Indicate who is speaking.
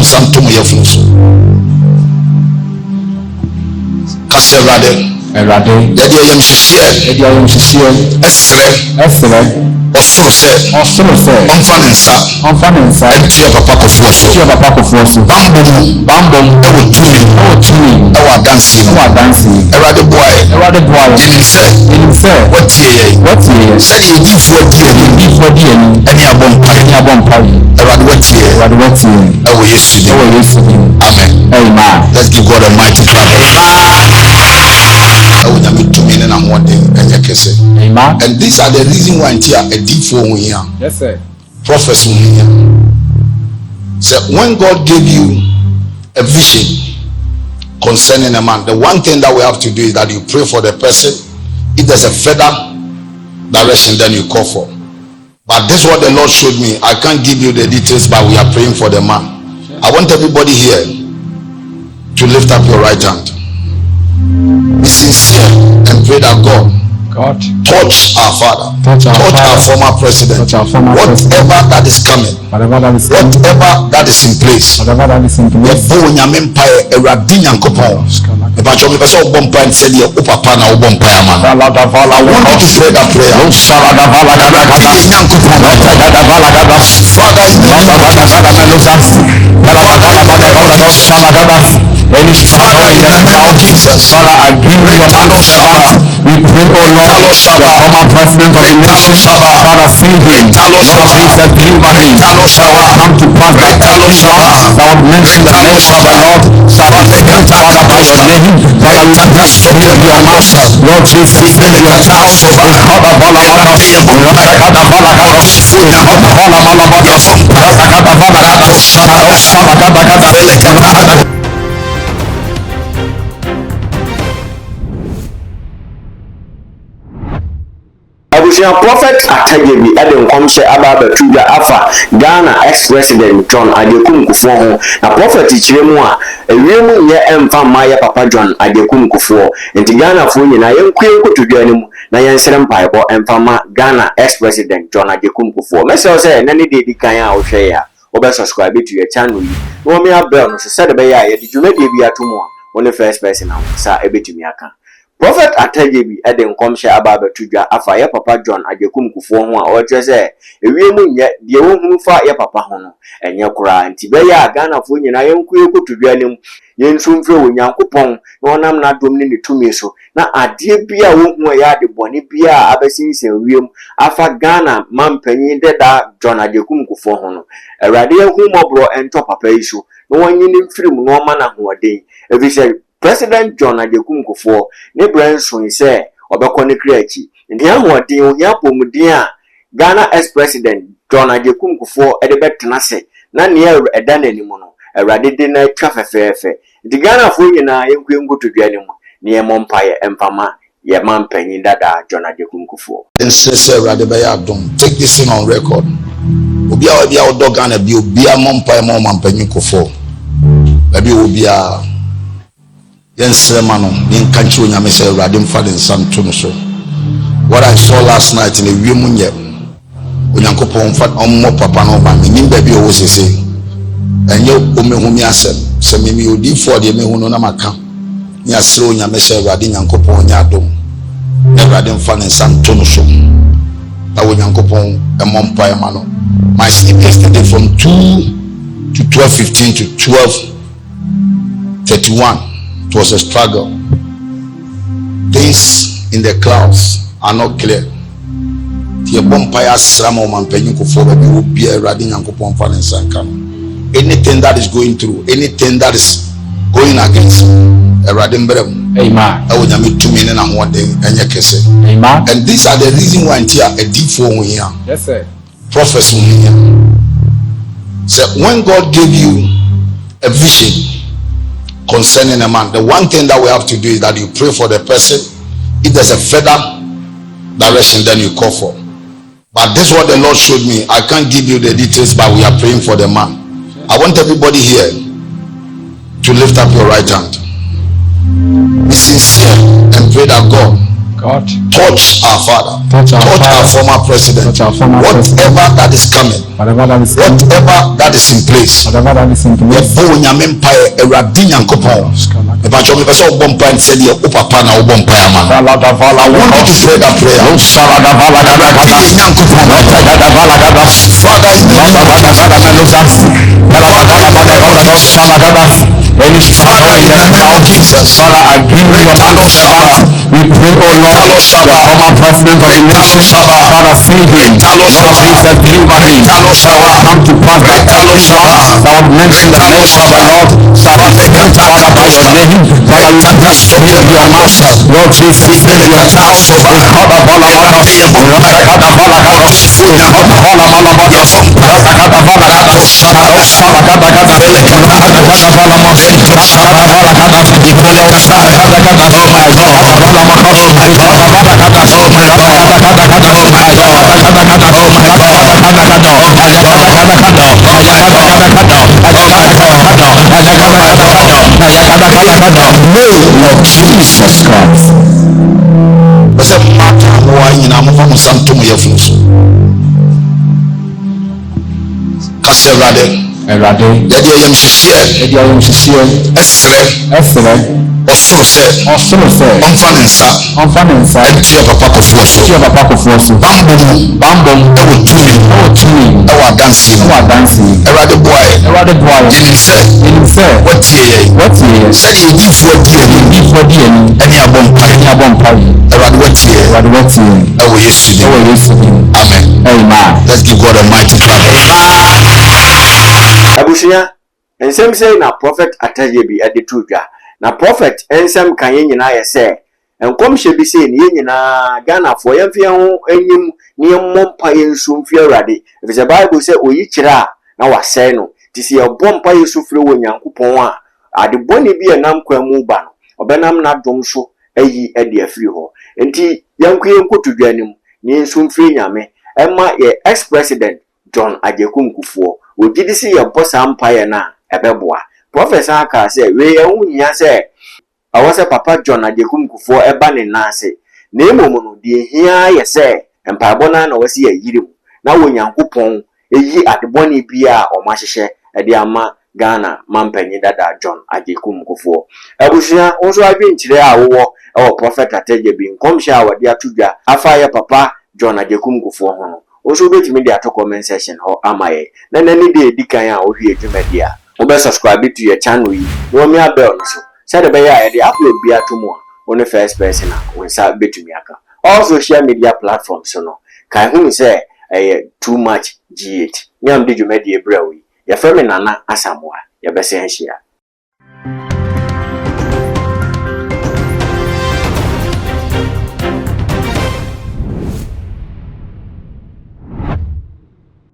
Speaker 1: some to my function. Caserade.
Speaker 2: Erade.
Speaker 1: That you am sincere. Esre. Osoro said. Unfaninsa. Empty your papa Kuffour. Bambom. Ewo tumi. Ewa dancing. Erade boy. Yenim say. What ye? Said you give for dear. Any abompai. Erade what ye? Ewo Yesu. Amen. Let's give God a mighty clap. Amen. And these are the reason why a deep for here.
Speaker 2: Yes, sir.
Speaker 1: Prophets here. So when God gave you a vision concerning a man, the one thing that we have to do is that you pray for the person. If there's a further direction, then you call for. But this is what the Lord showed me. I can't give you the details, but we are praying for the man. I want everybody here to lift up your right hand. Be sincere and pray that God touch our father, touch our former president, whatever that is coming, whatever that is in place. I want you to pray that prayer.
Speaker 2: Father, I give you your servant. We pray, oh Lord, the former president of the nation. Father, save him. Lord Jesus, deliver him. That will come to pass that that would mention the name of the Lord. Father, by your name. Father, we bless your mouth. Lord Jesus, save your child.
Speaker 3: Prophet Atajebi Eden Komshe Ababa Tuga Afa Ghana ex-president John Adekum Kuffour na prophet Chiremu a ewiemu ye emfa maya papa John Adekum Kuffour enti Ghana fo nyina yenkue kotudwa ne mu na yensere mpaebo emfa ma Ghana ex-president John Adekum Kuffour mese say na ne dedi kan a wo hwe ya wo be subscribe to your channel yi wo me abel no se de be ya ye di dwumade bi atomo a wo ne first person a sa ebetumi aka Prophet Atajebi Eden Komshe Ababa Tuga Afa ye papa John Adekum Kuffour ho a o kire se ewiemu nye de wo hunu fa ye papa ho no enye kura nti be ya Ghana fo nyina yenkue kotudwa nim yensumfre onyankopon na onam na dom ne netumi so na ade bia wo hu ya de bone bia abesinsen wiem afa Ghana mampanyin deda John Adekum Kuffour ho no awrade hu mobro ento papa yi so na wonyini mfirim no ma na hoden ebise President John Adekum Kuffour ne branson say obekọ ne kreachi ndi ahoden ohia pomudin a Ghana ex-president John Adekum Kuffour edebetena se na ne eda nanim no awrade de na twa fefefe ndi Ghana fo nyina yenkwengu todwa ne mu ne yemompaye empama ye mampanyin dada John Adekum Kuffour
Speaker 1: say awrade be ya dom take this thing on record obi a odo Ghana bi obi a mompaye mampanyin Kuffour baby obi a Yensemano, in country, I say, Radim Fadin Sam Tunuso. What I saw last night in a Wimunye, when Uncle Pom Fat on more papa no man, mean baby always say, and you Umehumia said, send me D4 the Mehunamaka. Nia slow Yamese Radin Uncle Pon Yadom, Radim Fadin Sam Tunuso. I will Uncle Pon a Mompire Mano. My sleep yesterday from 2 to 12:15 to 12:31. It was a struggle. Things in the clouds are not clear. The bumpire slam on Penny Kuffour will be a riding and coupon finance and come. Anything that is going through, anything that is going against a riding brem.
Speaker 2: Amen.
Speaker 1: I would have 2 million and 1 day and yakese.
Speaker 2: Amen.
Speaker 1: And these are the reason why a deep for here.
Speaker 2: Yes, sir.
Speaker 1: Prophets here. So when God gave you a vision concerning a man, the one thing that we have to do is that you pray for the person. If there's a further direction, then you call for. But this is what the Lord showed me. I can't give you the details, but we are praying for the man. I want everybody here to lift up your right hand. Be sincere and pray that God
Speaker 2: God,
Speaker 1: touch our father,
Speaker 2: touch
Speaker 1: our former president, whatever that is coming, whatever that is in place. Eventually, person will bump and say, "Oh, papa, now bump man." I want you to pray that prayer. Father,
Speaker 2: Father, I give you we pray, oh Lord, the former president of the nation, Father, save him. Jesus, deliver him. That will come to pass that would mention the name of the Lord. Father, by your name, Father, we just save your master. Lord Jesus, save your child. We call the Bala, Jesus Christ.
Speaker 1: What's a matter why you know from some to my fools? Caserade, the dear young Sisia, Esre, also said, unfaninsa, and to your papa Kuffour, Bambum, our dancing, a rather boy, didn't say, what ye said, you give for dear, and your bomb, Amen. Let's give God a mighty clap.
Speaker 3: Abushia, and some say na prophet ataje at the tuja. Na prophet and some can ye say, and come she be saying ye na Ghana for ye ho enyim near mompa ye sum fear ready. If the Bible say o yichira na wa say no, to see a bompa ye sufre wo Nyankopon a de boni bi enam kwamu ba no. Obenam na dom so ayi e de afiri ho. Enti yanku ye nkotudwa nim ni sum firi nyame. Emma ye ex-president John Ajekum Kuffour we did see your boss empire na ebeboa. Professor aka say we ehun say I was a papa John Ajekum Kuffour eba ne nase na emomu no de hia ye say empabona na wasi ye yirim na wo Nyankopon eyi adeboni bia o mahyehe e de ama Ghana mampanyi dada John Ajekum Kuffour abushia onso adwenkyire a wo e prophet ateje bi nkomhye a wade atudwa afa ye papa John Ajekum Kuffour ho also bet me the comment section or amaye na nani de dikan a ohwe adwumadi a wo subscribe to your channel yi no me abel so said the bear e dey upload bia to mo on the first person a we sa betumi aka all social media platforms no kai hu say too much G8 nyam de dwumadi e brawi ya femi nana asamoa ya bese hia